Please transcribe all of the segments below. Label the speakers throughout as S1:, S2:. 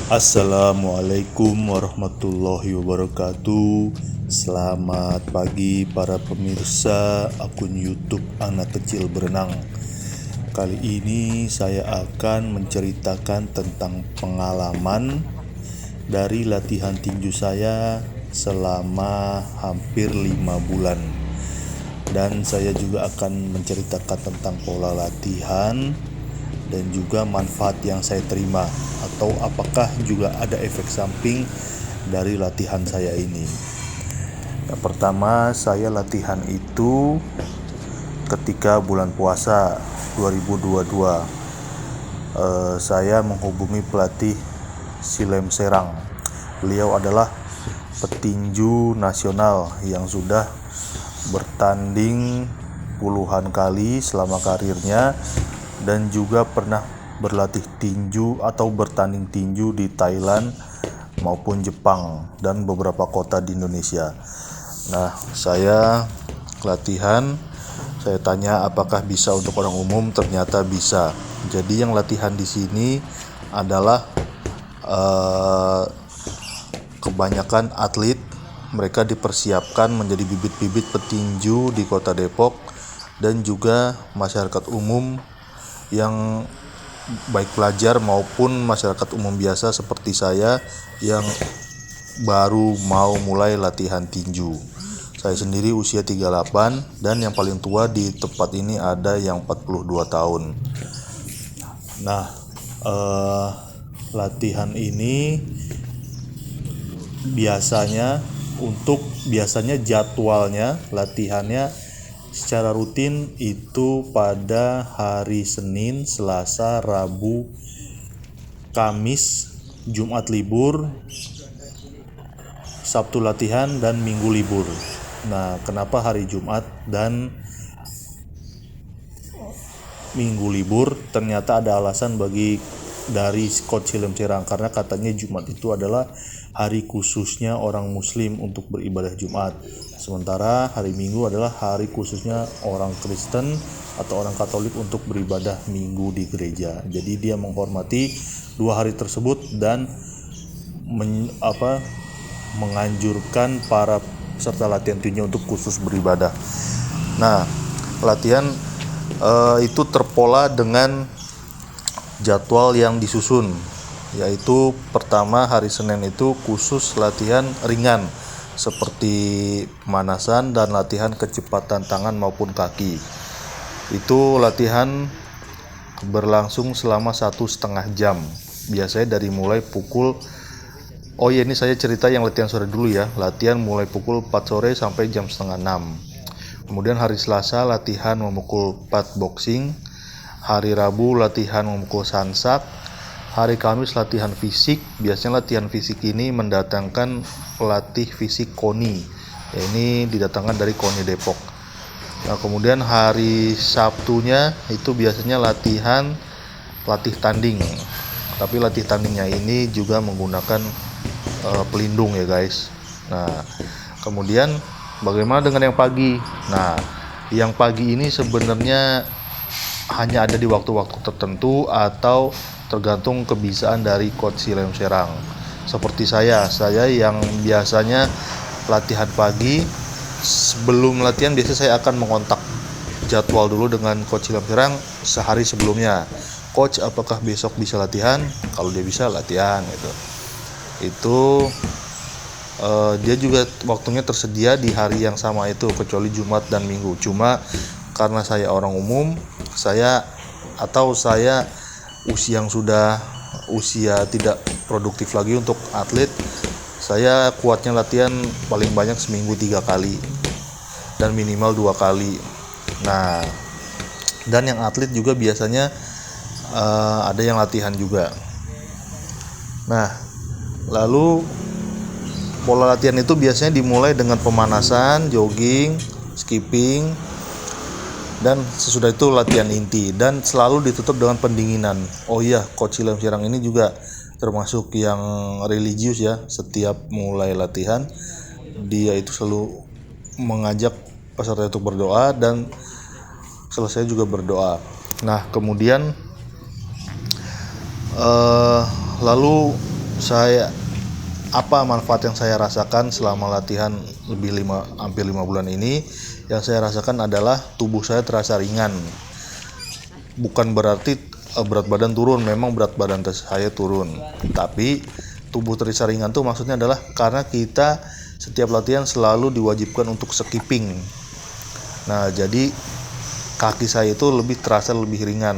S1: Assalamualaikum warahmatullahi wabarakatuh. Selamat pagi para pemirsa akun YouTube Anak Kecil Berenang. Kali ini saya akan menceritakan tentang pengalaman dari latihan tinju saya selama hampir 5 bulan. Dan saya juga akan menceritakan tentang pola latihan dan juga manfaat yang saya terima, atau apakah juga ada efek samping dari latihan saya ini. Yang pertama, saya latihan itu ketika bulan puasa 2022. Saya menghubungi pelatih Silem Serang. Beliau adalah petinju nasional yang sudah bertanding puluhan kali selama karirnya, dan juga pernah berlatih tinju atau bertanding tinju di Thailand maupun Jepang dan beberapa kota di Indonesia. Nah, saya latihan, saya tanya apakah bisa untuk orang umum, ternyata bisa. Jadi yang latihan di sini adalah kebanyakan atlet. Mereka dipersiapkan menjadi bibit-bibit petinju di Kota Depok, dan juga masyarakat umum yang baik pelajar maupun masyarakat umum biasa seperti saya yang baru mau mulai latihan tinju. Saya sendiri usia 38, dan yang paling tua di tempat ini ada yang 42 tahun. Nah, latihan ini biasanya jadwalnya latihannya secara rutin itu pada hari Senin, Selasa, Rabu, Kamis, Jumat libur, Sabtu latihan, dan Minggu libur. Nah, kenapa hari Jumat dan Minggu libur? Ternyata ada alasan dari Coach Silem Serang, karena katanya Jumat itu adalah hari khususnya orang Muslim untuk beribadah Jumat, sementara hari Minggu adalah hari khususnya orang Kristen atau orang Katolik untuk beribadah Minggu di gereja. Jadi dia menghormati dua hari tersebut dan menganjurkan para peserta latihan tinju untuk khusus beribadah. Nah, latihan itu terpola dengan jadwal yang disusun, yaitu pertama hari Senin itu khusus latihan ringan seperti pemanasan dan latihan kecepatan tangan maupun kaki. Itu latihan berlangsung selama 1,5 jam. Biasanya dari mulai pukul ini saya cerita yang latihan sore dulu ya. Latihan mulai pukul 4 sore sampai jam setengah 6. Kemudian hari Selasa latihan memukul 4 boxing. Hari Rabu latihan memukul sansak. Hari Kamis latihan fisik. Biasanya latihan fisik ini mendatangkan pelatih fisik KONI. Ini didatangkan dari KONI Depok. Nah, kemudian hari Sabtunya itu biasanya latih tanding. Tapi latih tandingnya ini juga menggunakan pelindung ya guys. Nah, kemudian bagaimana dengan yang pagi? Nah, yang pagi ini sebenarnya hanya ada di waktu-waktu tertentu atau tergantung kebiasaan dari Coach Silem Serang. Seperti saya yang biasanya latihan pagi, sebelum latihan biasanya saya akan mengontak jadwal dulu dengan Coach Silem Serang sehari sebelumnya. Coach, apakah besok bisa latihan? Kalau dia bisa latihan gitu. Itu dia juga waktunya tersedia di hari yang sama itu, kecuali Jumat dan Minggu. Cuma karena saya orang umum, saya yang sudah usia tidak produktif lagi untuk atlet, saya kuatnya latihan paling banyak seminggu 3 kali dan minimal 2 kali. Nah, dan yang atlet juga biasanya ada yang latihan juga. Nah, lalu pola latihan itu biasanya dimulai dengan pemanasan, jogging, skipping, dan sesudah itu latihan inti, dan selalu ditutup dengan pendinginan. Oh iya, Coach Silem Serang ini juga termasuk yang religius ya. Setiap mulai latihan dia itu selalu mengajak peserta untuk berdoa, dan selesai juga berdoa. Nah, kemudian lalu saya apa manfaat yang saya rasakan selama latihan hampir 5 bulan ini. Yang saya rasakan adalah tubuh saya terasa ringan. Bukan berarti berat badan turun, memang berat badan saya turun, tapi tubuh terasa ringan tuh maksudnya adalah karena kita setiap latihan selalu diwajibkan untuk skipping. Nah, jadi kaki saya itu terasa lebih ringan.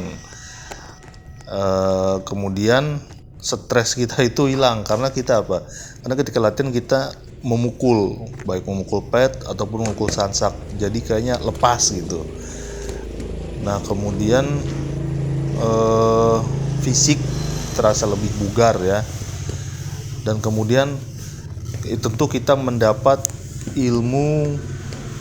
S1: Kemudian stres kita itu hilang karena kita apa? Karena ketika latihan kita memukul, baik memukul pad ataupun memukul sansak, jadi kayaknya lepas gitu. Nah, kemudian fisik terasa lebih bugar ya, dan kemudian tentu kita mendapat ilmu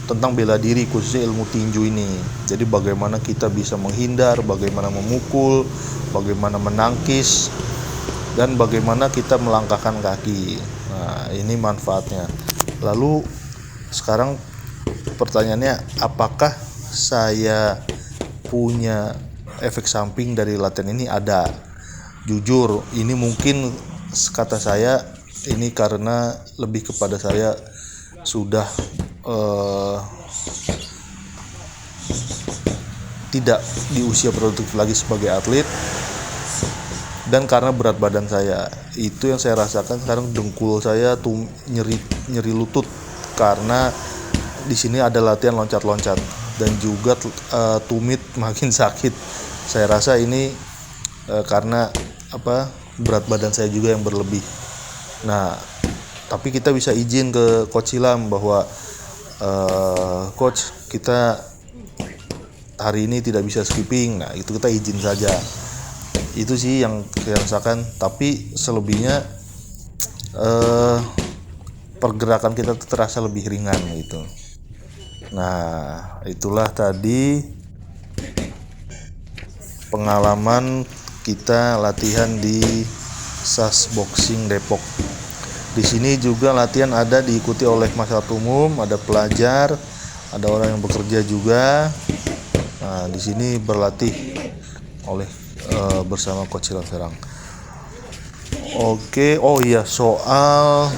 S1: tentang bela diri, khususnya ilmu tinju ini. Jadi bagaimana kita bisa menghindar, bagaimana memukul, bagaimana menangkis, dan bagaimana kita melangkahkan kaki. Nah, ini manfaatnya. Lalu sekarang pertanyaannya, apakah saya punya efek samping dari latihan ini? Ada. Jujur, ini mungkin kata saya ini karena lebih kepada saya sudah tidak di usia produktif lagi sebagai atlet, dan karena berat badan saya. Itu yang saya rasakan sekarang, dengkul saya tuh nyeri lutut karena di sini ada latihan loncat-loncat, dan juga tumit makin sakit. Saya rasa ini karena berat badan saya juga yang berlebih. Nah, tapi kita bisa izin ke Coach Ilham bahwa Coach, kita hari ini tidak bisa skipping. Nah, itu kita izin saja. Itu sih yang saya rasakan. Tapi selebihnya pergerakan kita terasa lebih ringan gitu. Nah, itulah tadi pengalaman kita latihan di SAS Boxing Depok. Di sini juga latihan ada diikuti oleh masyarakat umum, ada pelajar, ada orang yang bekerja juga. Nah, di sini berlatih oleh bersama Coach Ilham Serang. Oke, oh iya, soal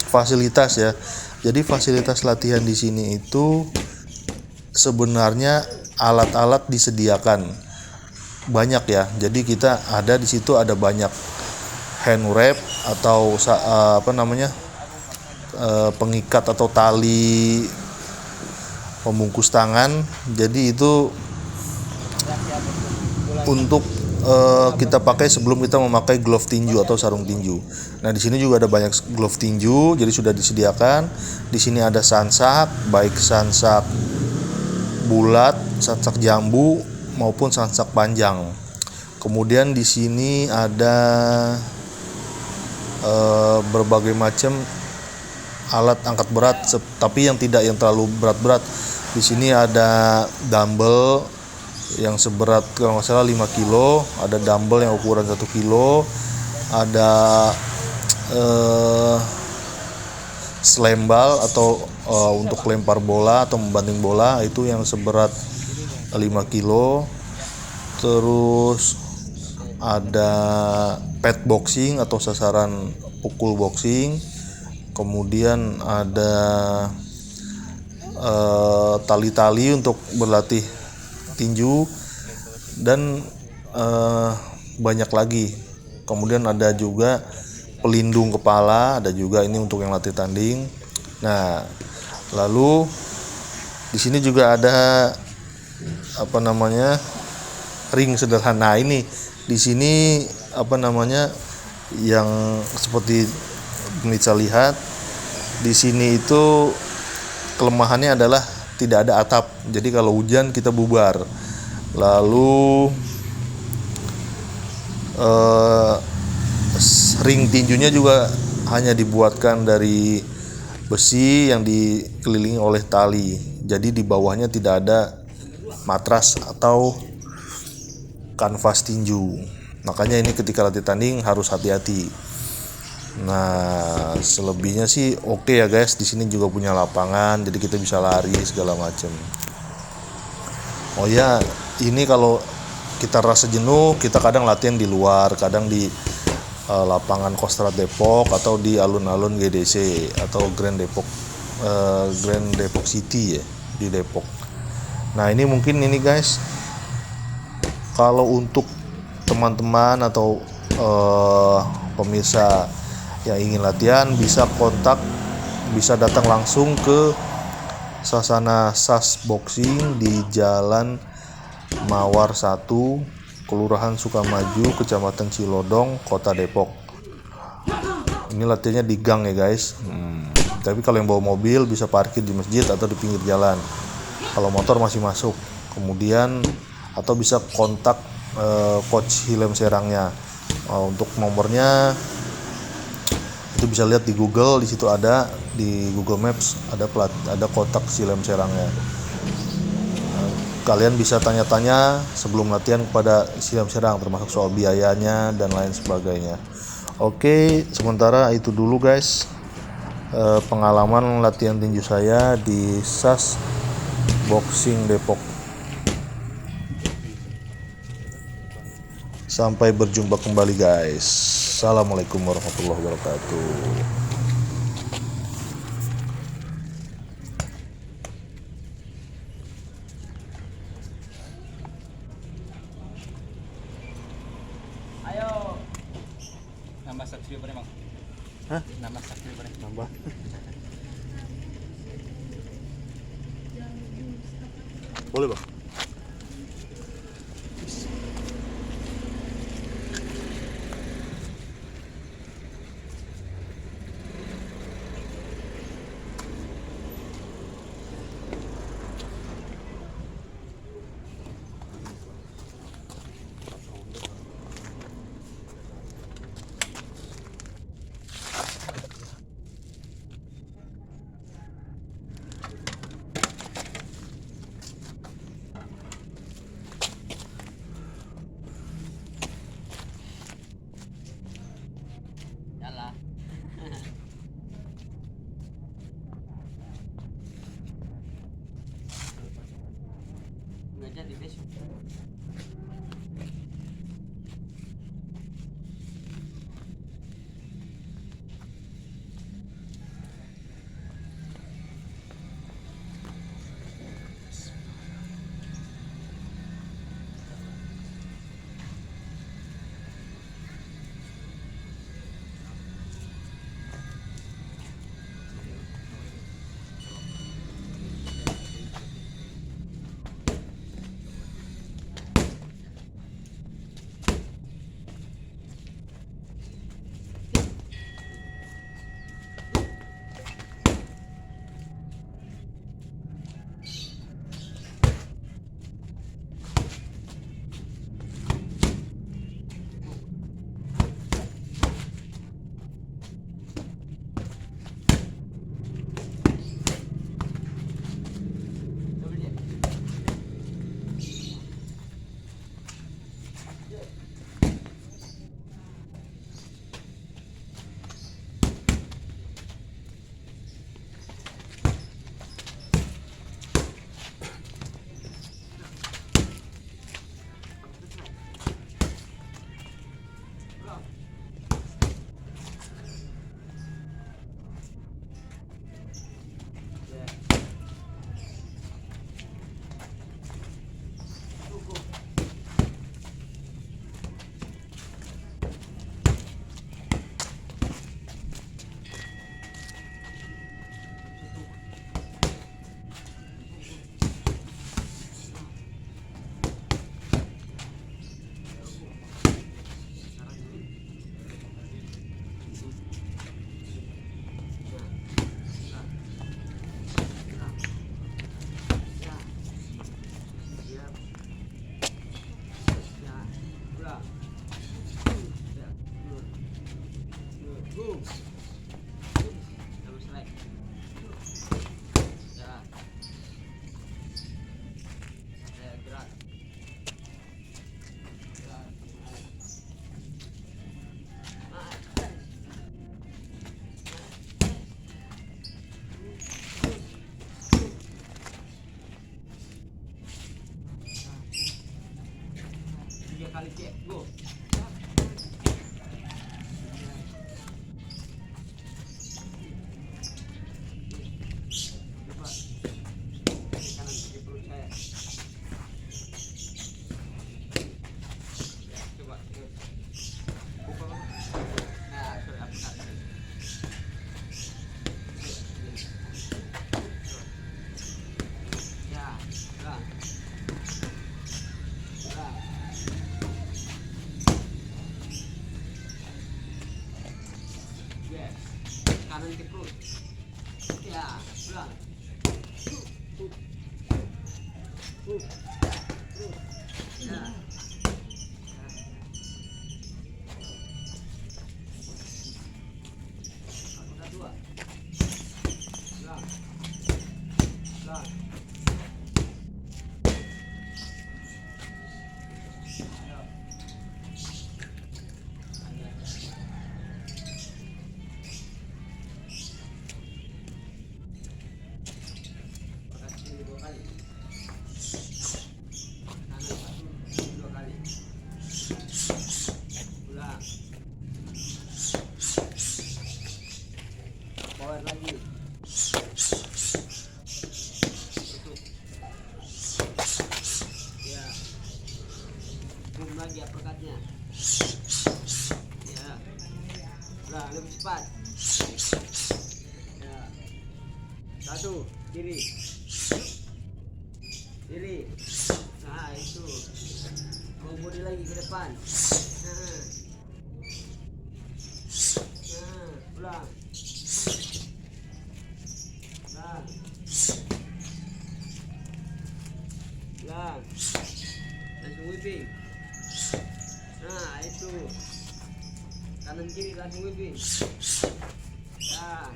S1: fasilitas ya. Jadi fasilitas latihan di sini itu sebenarnya alat-alat disediakan banyak ya. Jadi kita ada di situ, ada banyak hand wrap atau pengikat atau tali pembungkus tangan. Jadi itu untuk kita pakai sebelum kita memakai glove tinju atau sarung tinju. Nah, di sini juga ada banyak glove tinju, jadi sudah disediakan. Di sini ada sansak, baik sansak bulat, sansak jambu maupun sansak panjang. Kemudian di sini ada berbagai macam alat angkat berat, tapi yang tidak yang terlalu berat-berat. Di sini ada dumbbell yang seberat kalau nggak salah 5 kilo, ada dumbbell yang ukuran 1 kilo, ada slam ball atau untuk lempar bola atau membanting bola, itu yang seberat 5 kilo. Terus ada pad boxing atau sasaran pukul boxing. Kemudian ada tali-tali untuk berlatih tinju, dan banyak lagi. Kemudian ada juga pelindung kepala, ada juga ini untuk yang latih tanding. Nah, lalu di sini juga ada ring sederhana. Ini di sini yang seperti bisa lihat di sini itu kelemahannya adalah tidak ada atap. Jadi kalau hujan kita bubar. Lalu ring tinjunya juga hanya dibuatkan dari besi yang dikelilingi oleh tali. Jadi di bawahnya tidak ada matras atau kanvas tinju. Makanya ini ketika latih tanding harus hati-hati. Nah, selebihnya sih oke ya guys. Di sini juga punya lapangan, jadi kita bisa lari segala macam. Oh ya, ini kalau kita rasa jenuh, kita kadang latihan di luar, kadang di lapangan Kostrad Depok atau di alun-alun GDC atau Grand Depok City ya, di Depok. Nah ini mungkin ini guys, kalau untuk teman-teman atau pemirsa yang ingin latihan bisa datang langsung ke Sasana SAS Boxing di Jalan Mawar 1, Kelurahan Sukamaju, Kecamatan Cilodong, Kota Depok. Ini latihannya di gang ya guys. Tapi kalau yang bawa mobil bisa parkir di masjid atau di pinggir jalan. Kalau motor masih masuk. Kemudian atau bisa kontak coach Hilem Serangnya. Untuk nomornya itu bisa lihat di Google, di situ ada di Google Maps ada kontak Hilem Serangnya. Kalian bisa tanya-tanya sebelum latihan kepada Hilem Serang, termasuk soal biayanya dan lain sebagainya. Oke, sementara itu dulu guys, pengalaman latihan tinju saya di SAS Boxing Depok. Sampai berjumpa kembali guys. Assalamualaikum warahmatullahi wabarakatuh.
S2: Nambah subscriber emang?
S1: Hah?
S2: Nambah subscriber?
S1: Nambah. Boleh bang?
S2: Yalah. Nggak jadi besok.
S3: kali cek, go.
S2: kanan ke perut. Ya, pulang. Ya. Satu, dua. Pulang. Pulang. Ayo. Pakai dua kali. Kanan satu, dua kali. Pulang. Power lagi. Tutup. Ya. Boom lagi uppercutnya. Ya. Pulang lebih cepat. Ya. Satu, kiri. Kiri. Nah, itu. Bawa body lagi ke depan. Nah. Nah, pulang. Pulang. Pulang. Langsung whipping. Nah, itu. Kanan kiri langsung whipping. Ya.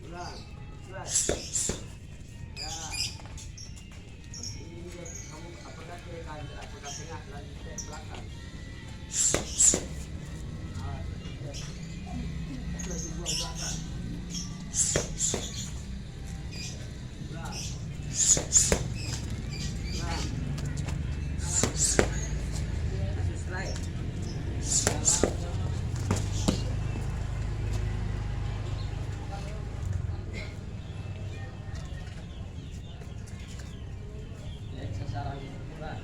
S2: Pulang. Pulang. Ya. Ini kamu apakah kiri kanan, apakah tengah, lagi ke belakang. Langsung buang belakang. Pulang. Pulang. Langsung slide. Sasaran pulang.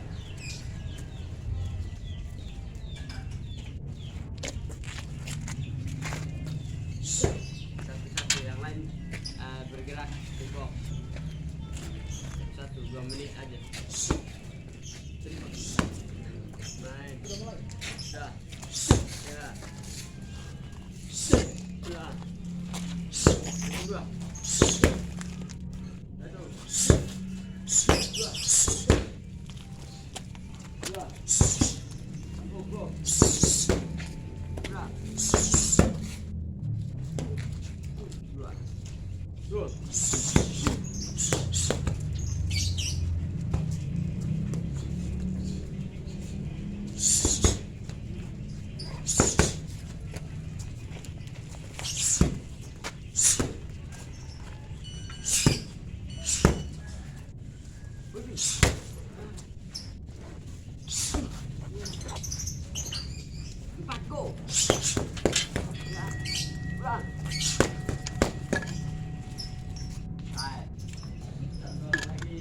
S2: Satu-satu yang lain bergerak di box. 1-2 menit aja. Main. Dah. Ya. Pulang. Dua. Satu. Dua. Dua. Go. Pulang. Dua. Dua. Empat, go. Pulang. Hai. Satu lagi.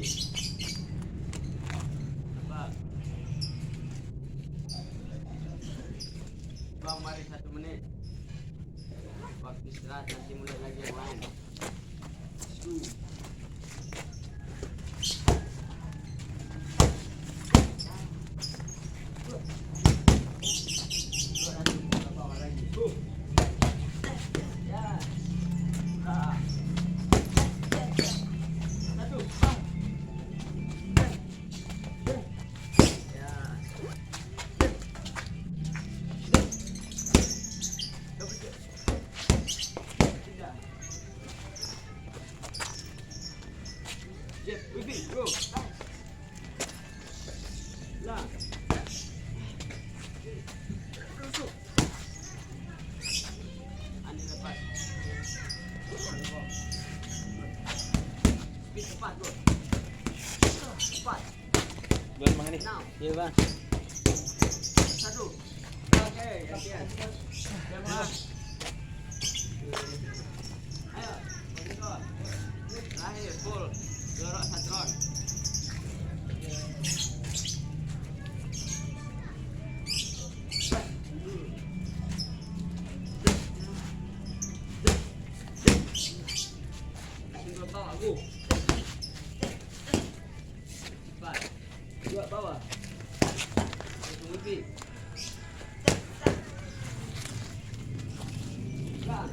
S2: Apa? Bang, mari 1 menit. Waktu istirahat, nanti mulai lagi yang lain. Go. Lah. Rusuk. Ani lepas. Speed cepat, bro. Cepat.
S3: Buat mana nih?
S2: Now.
S3: Iya bang.
S2: Satu. Oke, gantian. Siapa? Ayo, kontrol. Terakhir, full. Dorok 1 round. Tinggal bawah, go. Cepat. 2 bawah. Langsung whipping. Pelan.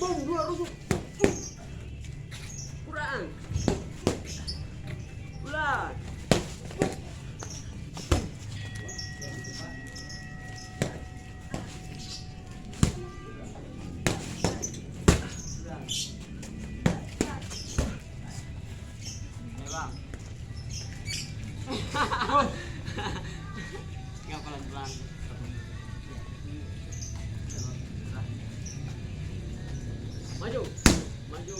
S2: Bom, dua rusuk. Kurang. Ulang. Ulang. Bang. Nggak pelan-pelan. Maju, maju.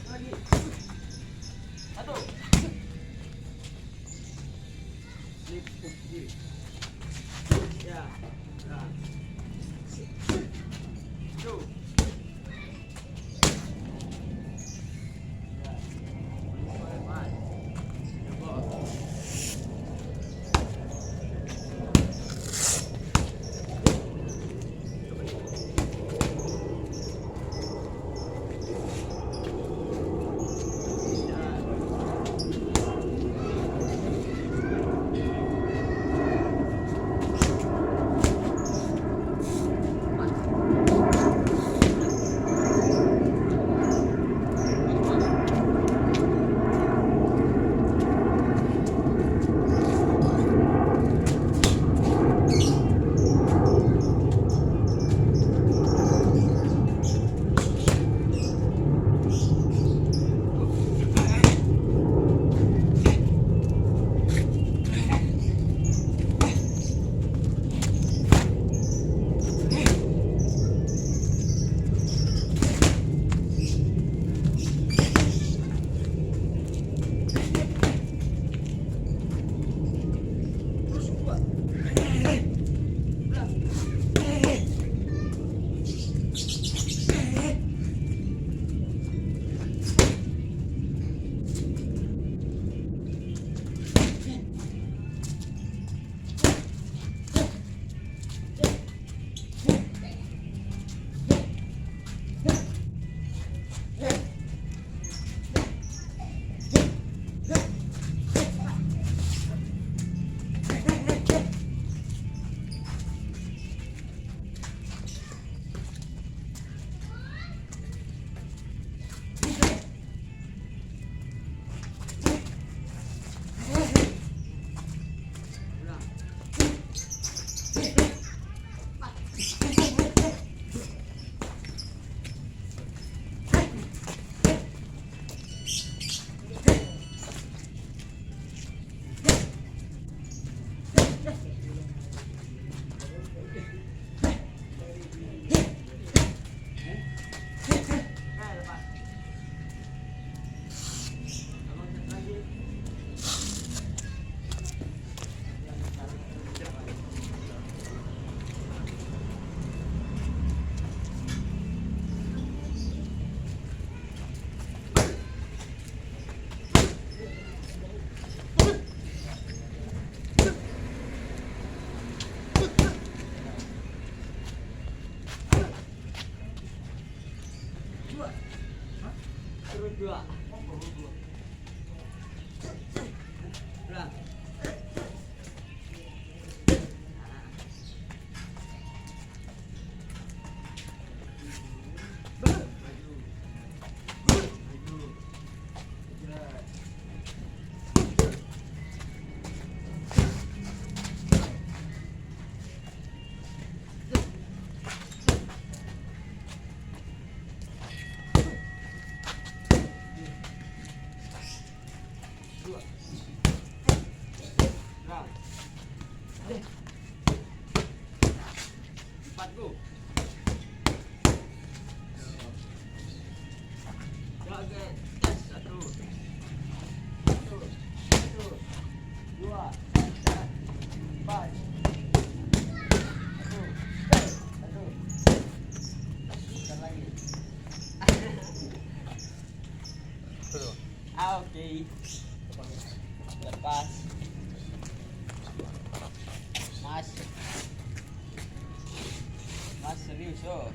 S2: Lagi. Satu. Slip ke kiri. Ya. Nah. Tuh. Ya. Bye-bye. Coba. Terus dua. Ulang. Empat go. Joget. Satu. Dua. Empat. Satu. Bentar lagi. Oke. Lepas. Mas serius oh.